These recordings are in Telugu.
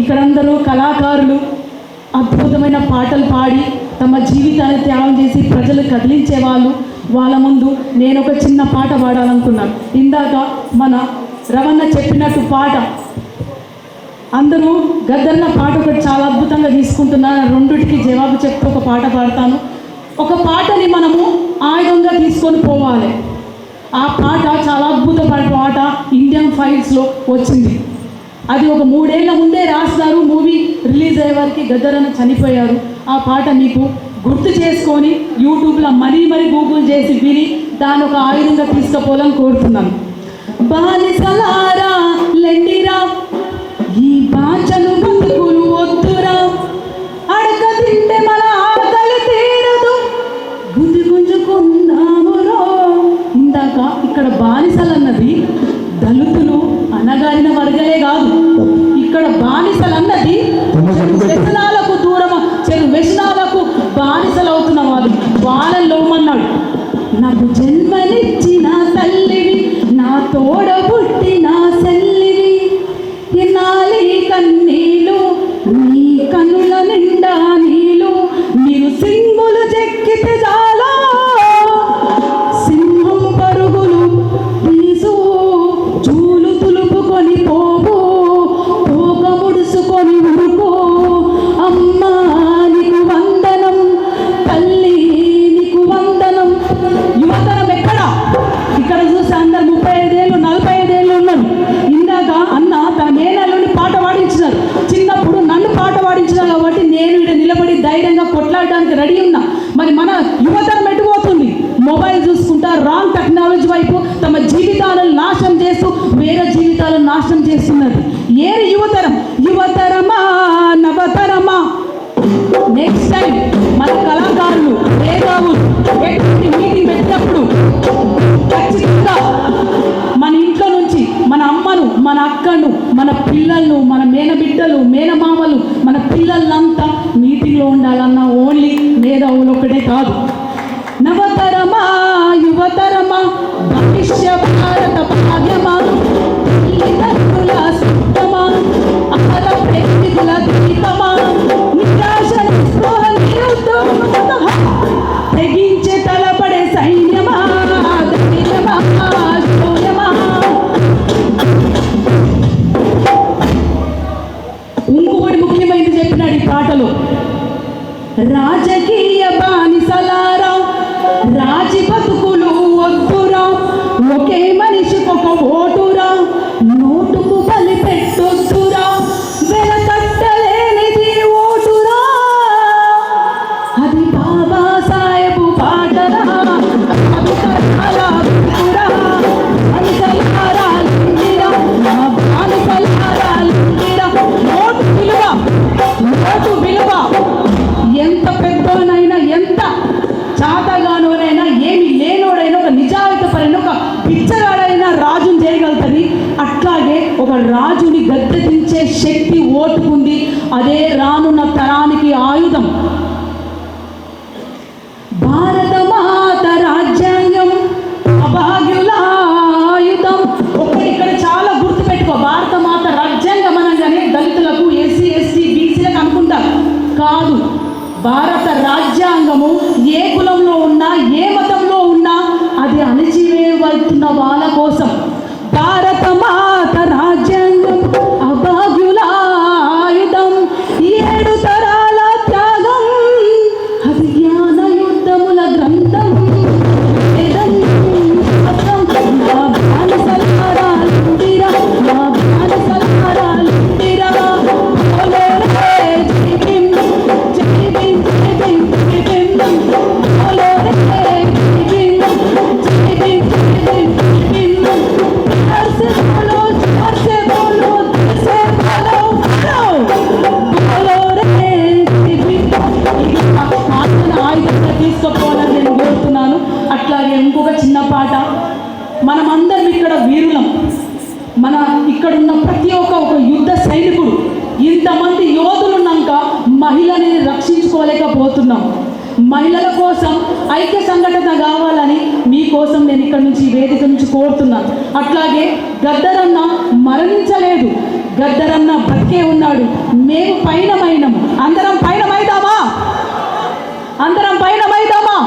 ఇక్కడందరూ కళాకారులు అద్భుతమైన పాటలు పాడి తమ జీవితాన్ని త్యాగం చేసి ప్రజలు కదిలించే వాళ్ళు. వాళ్ళ ముందు నేను ఒక చిన్న పాట పాడాలనుకున్నాను. ఇందాక మన రవణ చెప్పినట్టు పాట అందరూ గద్దన్న పాట ఒకటి చాలా అద్భుతంగా తీసుకుంటున్నారు. రెండిటికి జవాబు చెప్తూ ఒక పాట పాడతాను. ఒక పాటని మనము ఆయుధంగా తీసుకొని పోవాలి. ఆ పాట చాలా అద్భుతమైన పాట ఇండియన్ ఫైల్స్లో వచ్చింది. అది ఒక 3 ఏళ్ల ముందే రాస్తారు. మూవీ రిలీజ్ అయ్యే వారికి గద్దరన్న చనిపోయారు. ఆ పాట మీకు గుర్తు చేసుకొని యూట్యూబ్లో మరీ గూగుల్ చేసి విని దాన్ని ఒక ఆయుధంగా తీసుకుపోవాలని కోరుతున్నాను. బానిసలారా లెండిరా, ఈ బాచలు బతుకులు వద్దురా, అడక తింటే మన ఆకలి తీరదు, గుంజుకుందామురో. ఇందాక ఇక్కడ బానిసలన్నది దళితులు అనగారిన వర్గలే కాదు. ఇక్కడ బానిసలన్నది వ్యసనాలకు దూరం, వ్యసనాలకు బానిసలు అవుతున్న వాళ్ళు. వాళ్ళలో అన్నాడు, నాకు జన్మనిచ్చిన తల్లివి, నా తోడ పుట్టిన సెల్లివి, ఎన్నాలి కన్నీలు నీ కనుల నిండా నీలు, మీరు సింగులు చెక్కితే చాలా సింహం పరుగులు తీసు, చూలు తులుపుకొని పోవు, తోక ముడుసుకొని ఉరుకు. అమ్మా నీకు వందనం, తల్లి నీకు వందనం. యువతరం ఎక్కడ? ఇక్కడ చూస్తే అందరు 35 ఏళ్ళు 45 ఏళ్ళు ఉన్నారు. ఇందాక అన్న తన మేనల్లుని పాట పాడించినారు. చిన్నప్పుడు నన్ను పాట పాడించినారు కాబట్టి నేను ఇక్కడ నిలబడి ధైర్యంగా కొట్లాడడానికి రెడీ ఉన్నా. మరి మన యువతరం ఎటుపోతుంది? మొబైల్ చూసుకుంటా రాంగ్ టెక్నాలజీ వైపు తమ జీవితాలను నాశనం చేస్తూ వేరే జీవితాలను నాశనం చేస్తున్నది. ఏది యువతరం? యువతరమా నవతరమా? నెక్స్ట్ టైం మన కళాకారులు మేధావులు ఎటువంటి మీటింగ్ పెట్టినప్పుడు ఖచ్చితంగా మన ఇంట్లో నుంచి మన అమ్మను, మన అక్కను, మన పిల్లలను, మన మేనబిడ్డలు, మేనమామలు, మన పిల్లలంతా మీటింగ్లో ఉండాలన్న ఓన్లీ మేధావులు ఒకటే కాదు. నవతరమా యువతరమా, భవిష్య భారత భాగ్యమా, తల్లిదండ్రుల సుఖమా, అమర ప్రేమికుల దీపమా, నిరాశ నిస్పృహ నిరుద్యోగమా, తెగించే తలపడే సైన్యమా, ధైర్యమా, శౌర్యమా. ఇంకొకటి ముఖ్యమైనది చెప్పినాడు ఈ పాటలో. రాజకీయ బానిసలారా, రాజీ బతుకులు వద్దురా, ఒకే మనిషికొక ఓటురా, నోటుకు బలి పెట్టొద్దురా, వెలకట్టలేనిది ఓటురా, అది బాబా సాహెబు పాటరా, బానిసలారా లింగిరా, బానిసలారా లింగిరా. ఓటు విలువ ఎంత పెద్దోనైనా, ఎంత చాతగానోనైనా, ఏమి లేనోడైనా, ఒక నిజాయితీపరైన ఒక పిచ్చగాడైనా రాజుని చేయగలుగుతుంది. అట్లాగే ఒక రాజుని గద్దెదించే శక్తి ఓటుకుంది. అదే రానున్న తరానికి ఆయుధం. భారత మాత రాజ్యాంగం అభాగ్యుల ఆయుధం. ఒకటి ఇక్కడ చాలా గుర్తుపెట్టుకో. భారత మాత రాజ్యాంగం అనగానే దళితులకు, ఎస్సీ ఎస్టీ బీసీలకు అనుకుంటారు. కాదు. భారత రాజ్యాంగము ఏ కులంలో ఉన్నా, ఏ మతంలో ఉన్నా అది అణచివేయబడుతున్న వాళ్ళ కోసం. భారత మాత రాజ్యాంగం అభాగ్యుల ఆయుధం, 7 తరాల త్యాగం, అది జ్ఞాన యుద్ధముల గ్రంథం. తీసుకోవాలని నేను కోరుతున్నాను. అట్లాగే ఇంకొక చిన్న పాట. మనమందరం ఇక్కడ వీరులం. మన ఇక్కడున్న ప్రతి ఒక్క యుద్ధ సైనికుడు. ఇంతమంది యోధులున్నాక మహిళని రక్షించుకోలేకపోతున్నాం. మహిళల కోసం ఐక్య సంఘటన కావాలని మీకోసం నేను ఇక్కడ నుంచి వేదిక నుంచి కోరుతున్నాను. అట్లాగే గద్దరన్న మరణించలేదు, గద్దరన్న బతికే ఉన్నాడు. మేము పయనమైనము, అందరం పయనమైదామా? అందరం పయనమైదామా?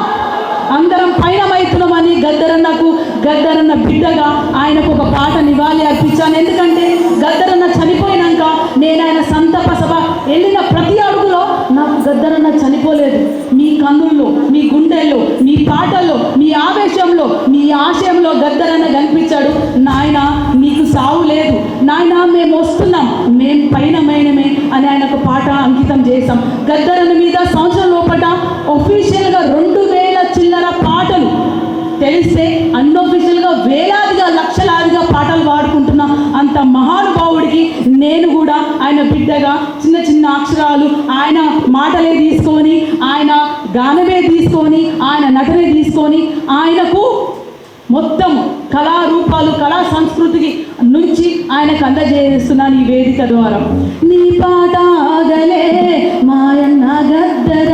అందరం పయనమైతున్నామని గద్దరన్న బిడ్డగా ఆయనకు ఒక పాట నివాళి అర్పించాను. ఎందుకంటే గద్దరన్న చనిపోయినాక నేను ఆయన సంతాప సభ వెళ్ళిన ప్రతి అడుగులో నాకు గద్దరన్న చనిపోలేదు. మీ కన్నుల్లో, మీ గుండెల్లో, మీ పాటల్లో, మీ ఆవేశంలో, మీ ఆశయంలో గద్దరన్న కనిపించాడు. నాయన నీకు సావు లేదు, నాయన మేము వస్తున్నాం, మేము పైనమైనమే అని ఆయన ఒక పాట అంకితం చేశాం. గద్దరన్న మీద సంవత్సరం లోపల ఒఫీషియల్గా 2000 చిల్లర పాటలు తెలిస్తే అన్అఫీషియల్గా వేలాదిగా లక్షలాదిగా పాటలు పాడుకుంటున్నా. అంత మహానుభావుడికి నేను కూడా ఆయన బిడ్డగా చిన్న చిన్న అక్షరాలు ఆయన మాటలే తీసుకొని, ఆయన గానమే తీసుకొని, ఆయన నటనే తీసుకొని ఆయనకు మొత్తం కళారూపాలు, కళా సంస్కృతికి నుంచి ఆయనకు అందజేస్తున్నాను ఈ వేదిక ద్వారా. నీ పాట ఆగలే మాయన్న గద్దర